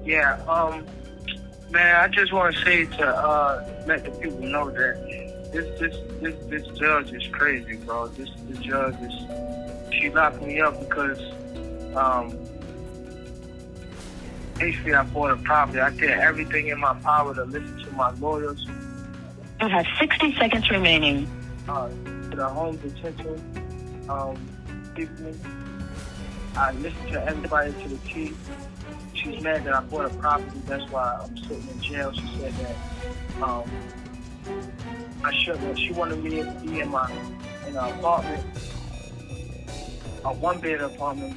Yeah, man, I just want to say to let the people know that this judge is crazy, bro. This judge she locked me up because basically I bought a property. I did everything in my power to listen to my lawyers. You have 60 seconds remaining. To the home detention people. I listened to everybody to the T. She's mad that I bought a property. That's why I'm sitting in jail. She said that I shouldn't. She wanted me to be in an apartment, a one-bed apartment.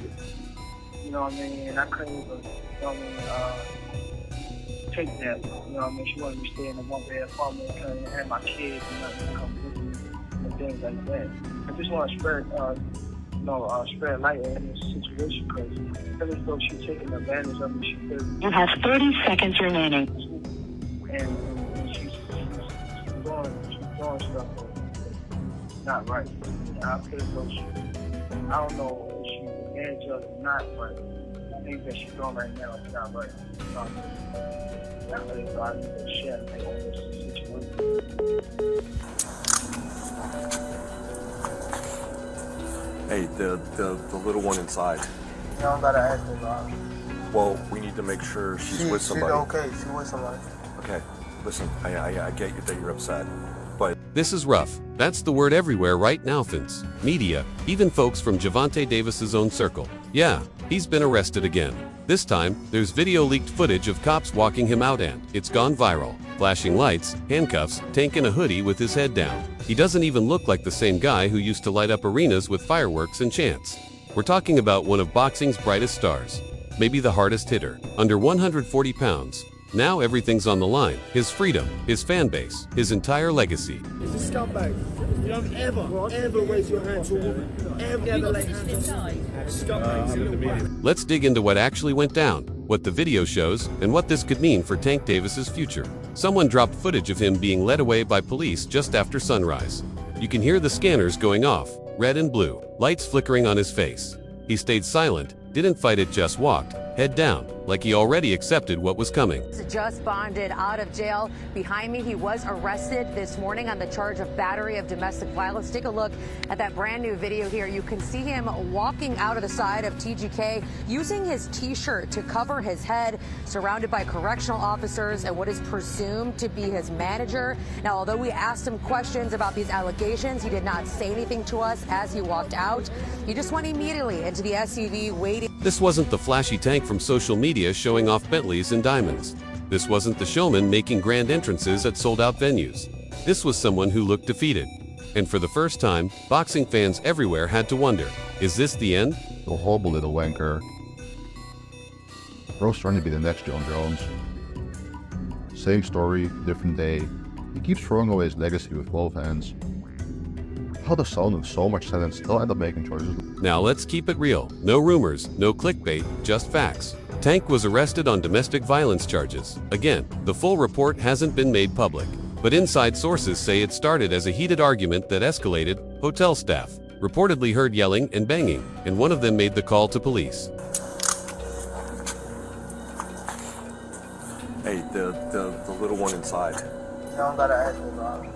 You know what I mean? And I couldn't even, take that. You know what I mean? She wanted me to stay in a one-bed apartment and have my kids and nothing to come with me and things like that. I just want to spread light in this situation because I feel as though she's taking advantage of me. You have 30 seconds remaining. And she's doing stuff that's not right. And I feel as though I don't know if she's advantage of it or not, but the things that she's doing right now is not right. I feel as though I need to share on this situation. Hey, the little one inside. You don't gotta ask me about it. Well, we need to make sure she's with somebody. She's okay. She's with somebody. Okay, listen, I get that you're upset, but... This is rough. That's the word everywhere right now, Vince. Media, even folks from Gervonta Davis's own circle. Yeah, he's been arrested again. This time, there's video leaked footage of cops walking him out and it's gone viral. Flashing lights, handcuffs, Tank in a hoodie with his head down. He doesn't even look like the same guy who used to light up arenas with fireworks and chants. We're talking about one of boxing's brightest stars. Maybe the hardest hitter. Under 140 pounds. Now everything's on the line. His freedom, his fan base, his entire legacy. He's a scumbag. You don't ever raise your hand to a woman. Ever lay hands on scumbags. Let's dig into what actually went down, what the video shows, and what this could mean for Tank Davis's future. Someone dropped footage of him being led away by police just after sunrise. You can hear the scanners going off, red and blue, lights flickering on his face. He stayed silent, didn't fight it, just walked, head down, like he already accepted what was coming. Just bonded out of jail. Behind me, he was arrested this morning on the charge of battery of domestic violence. Take a look at that brand new video here. You can see him walking out of the side of TGK, using his T-shirt to cover his head, surrounded by correctional officers and what is presumed to be his manager. Now, although we asked him questions about these allegations, he did not say anything to us as he walked out. He just went immediately into the SUV waiting. This wasn't the flashy Tank from social media showing off Bentleys and diamonds. This wasn't the showman making grand entrances at sold-out venues. This was someone who looked defeated. And for the first time, boxing fans everywhere had to wonder, is this the end? The horrible little wanker. Bro's trying to be the next John Jones. Same story, different day. He keeps throwing away his legacy with both hands. How does someone with so much talent still end up making choices? Now let's keep it real. No rumors, no clickbait, just facts. Tank was arrested on domestic violence charges. Again, the full report hasn't been made public, but inside sources say it started as a heated argument that escalated. Hotel staff reportedly heard yelling and banging, and one of them made the call to police. Hey, the little one inside. You don't gotta ask me about it.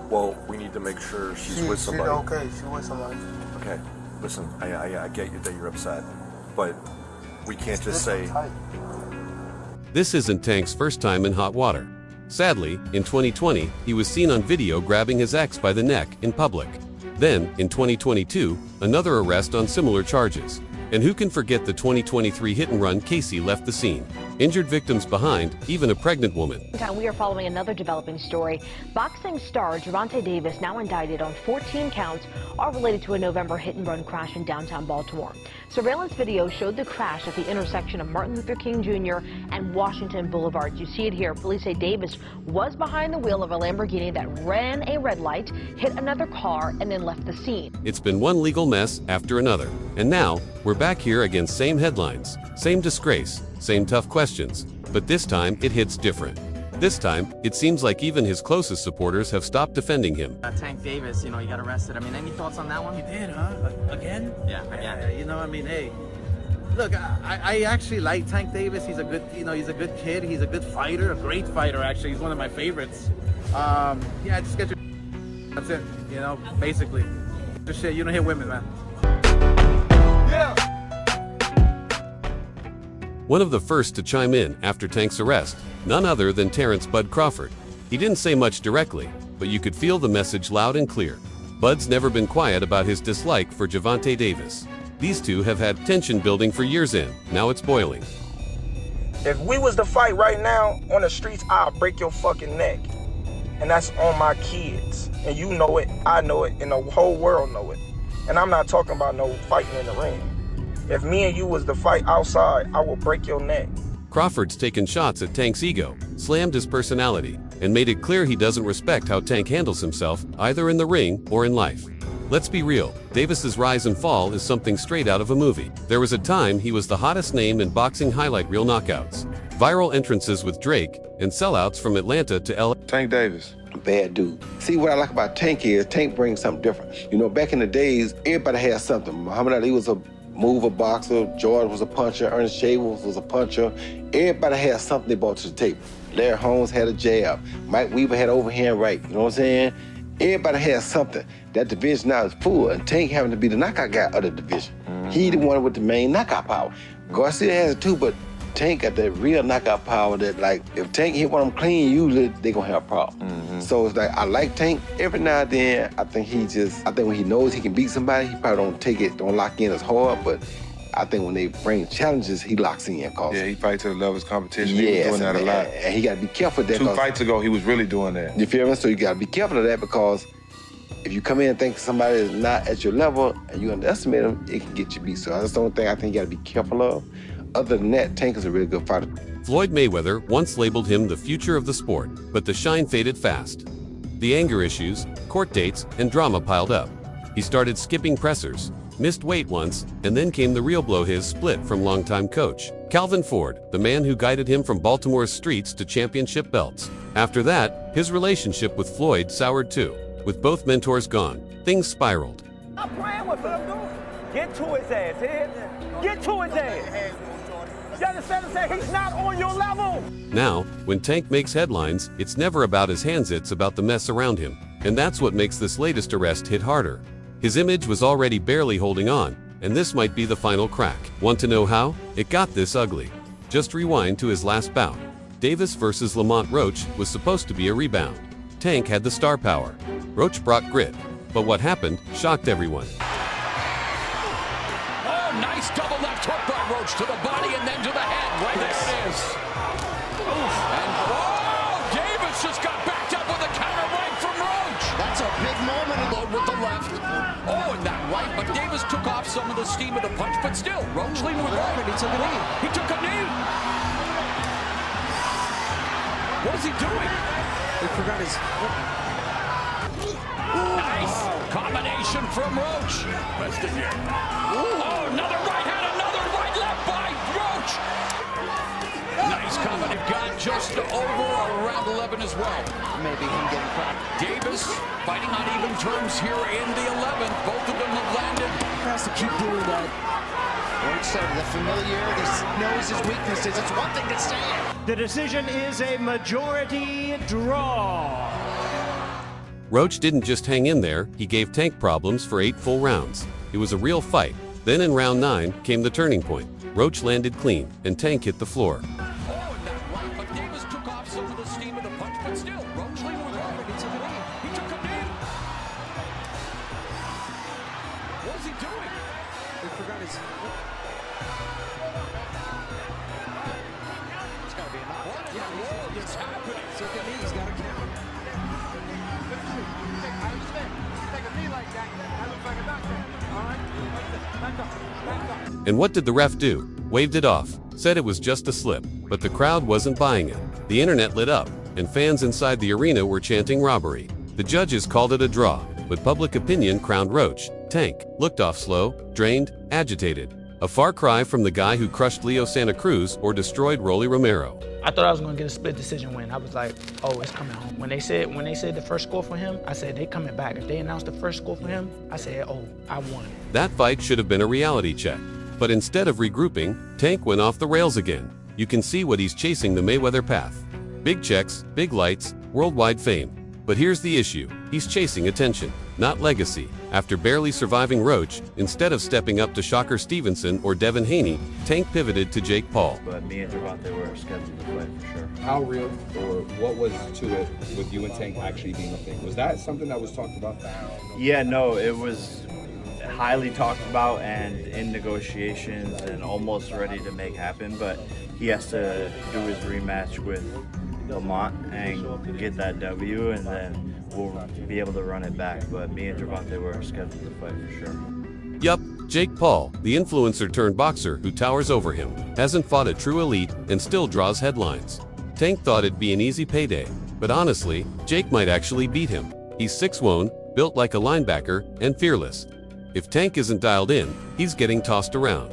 Well, we need to make sure she's with somebody. She's okay. She's with somebody. Okay, listen, I get you that you're upset, but we can't just say... This isn't Tank's first time in hot water. Sadly, in 2020, he was seen on video grabbing his ex by the neck in public. Then, in 2022, another arrest on similar charges. And who can forget the 2023 hit-and-run Casey left the scene? Injured victims behind, even a pregnant woman. We are following another developing story. Boxing star Gervonta Davis, now indicted on 14 counts, are related to a November hit-and-run crash in downtown Baltimore. Surveillance video showed the crash at the intersection of Martin Luther King Jr. and Washington Boulevard. You see it here. Police say Davis was behind the wheel of a Lamborghini that ran a red light, hit another car, and then left the scene. It's been one legal mess after another. And now, we're back here again, same headlines, same disgrace, same tough questions. But this time, it hits different. This time, it seems like even his closest supporters have stopped defending him. Tank Davis, he got arrested. I mean, any thoughts on that one? You did, huh? Again? Yeah, again. Hey, Look, I actually like Tank Davis. He's a good, he's a good kid. He's a good fighter, a great fighter, actually. He's one of my favorites. Yeah, just get your... That's it, basically. Just shit, you don't hit women, man. Yeah. One of the first to chime in after Tank's arrest, none other than Terrence Bud Crawford. He didn't say much directly, but you could feel the message loud and clear. Bud's never been quiet about his dislike for Gervonta Davis. These two have had tension building for years in. Now it's boiling. If we was to fight right now on the streets, I'll break your fucking neck. And that's on my kids. And you know it, I know it, and the whole world know it. And I'm not talking about no fighting in the ring. If me and you was to fight outside, I will break your neck. Crawford's taken shots at Tank's ego, slammed his personality, and made it clear he doesn't respect how Tank handles himself, either in the ring or in life. Let's be real, Davis's rise and fall is something straight out of a movie. There was a time he was the hottest name in boxing highlight reel knockouts, viral entrances with Drake, and sellouts from Atlanta to LA. Tank Davis. Bad dude. See, what I like about Tank is Tank brings something different. Back in the days, everybody had something. Muhammad Ali was a mover boxer, George was a puncher, Ernest Shavers was a puncher. Everybody had something they brought to the table. Larry Holmes had a jab. Mike Weaver had overhand right. You know what I'm saying? Everybody has something. That division now is full, and Tank having to be the knockout guy of the division. He the one with the main knockout power. Garcia has it too, but Tank got that real knockout power that, like, if Tank hit one of them clean, usually they gonna have a problem. So it's like, I like Tank. Every now and then, I think when he knows he can beat somebody, he probably don't lock in as hard, but I think when they bring challenges, he locks in. Yeah, he fights to the level of his competition. Yes, he was doing that a lot. And he got to be careful of that. 2 fights ago, he was really doing that. You feel me? So you got to be careful of that, because if you come in and think somebody is not at your level and you underestimate them, it can get you beat. So that's the only thing I think you got to be careful of. Other than that, Tank is a really good fighter. Floyd Mayweather once labeled him the future of the sport, but the shine faded fast. The anger issues, court dates, and drama piled up. He started skipping pressers, missed weight once, and then came the real blow: his split from longtime coach Calvin Ford, the man who guided him from Baltimore's streets to championship belts. After that, his relationship with Floyd soured too. With both mentors gone, things spiraled. Stop playing with him. Get to his ass, head. Get to his ass. You understand what I'm saying? He's not on your level. Now, when Tank makes headlines, it's never about his hands, it's about the mess around him. And that's what makes this latest arrest hit harder. His image was already barely holding on, and this might be the final crack. Want to know how? It got this ugly. Just rewind to his last bout. Davis versus Lamont Roach was supposed to be a rebound. Tank had the star power. Roach brought grit. But what happened shocked everyone. Oh, nice double left hook by Roach to the body and then to the head. Right there it is. And Davis just got backed up with a counter right from Roach. That's a big moment. Load with the left. Oh, and that right, but Davis took off some of the steam of the punch, but still, Roach leaned with right. He took a knee. He took a knee. What is he doing? He forgot his... Nice combination from Roach. Oh, another right hand, another right left by Roach. Nice combination. Got just over around 11 as well. Maybe him getting cracked. Davis fighting on even terms here in the 11th. Both of them have landed. He has to keep doing that. Roach said the familiarity, knows his weaknesses. It's one thing to say it. The decision is a majority draw. Roach didn't just hang in there, he gave Tank problems for 8 full rounds. It was a real fight. Then in round 9 came the turning point. Roach landed clean, and Tank hit the floor. Oh, and that right, but Davis took off some of the steam of the punch, but still, Roach leaned with right. He took a knee. He took a knee. What is he doing? He forgot his... It's got to be a knock. What in the world is happening? Took a knee. He's got to count. And what did the ref do? Waved it off, said it was just a slip, but the crowd wasn't buying it. The internet lit up, and fans inside the arena were chanting robbery. The judges called it a draw, but public opinion crowned Roach. Tank looked off slow, drained, agitated. A far cry from the guy who crushed Leo Santa Cruz or destroyed Rolly Romero. I thought I was gonna get a split decision win. I was like, oh, it's coming home. When they said the first score for him, I said they coming back. If they announced the first score for him, I said, oh, I won. That fight should have been a reality check. But instead of regrouping, Tank went off the rails again. You can see what he's chasing: the Mayweather path. Big checks, big lights, worldwide fame. But here's the issue. He's chasing attention, not legacy. After barely surviving Roach, instead of stepping up to Shocker Stevenson or Devin Haney, Tank pivoted to Jake Paul. But me and Gervonta were scheduled to fight for sure. How real or what was to it with you and Tank actually being a thing? Was that something that was talked about? Yeah, no, it was highly talked about and in negotiations and almost ready to make happen, but he has to do his rematch with Lamont and get that W, and then we'll be able to run it back. But me and Gervonta were scheduled to fight for sure. Yup, Jake Paul, the influencer turned boxer who towers over him, hasn't fought a true elite and still draws headlines. Tank thought it'd be an easy payday, but honestly, Jake might actually beat him. He's 6'1", built like a linebacker, and fearless. If Tank isn't dialed in, he's getting tossed around.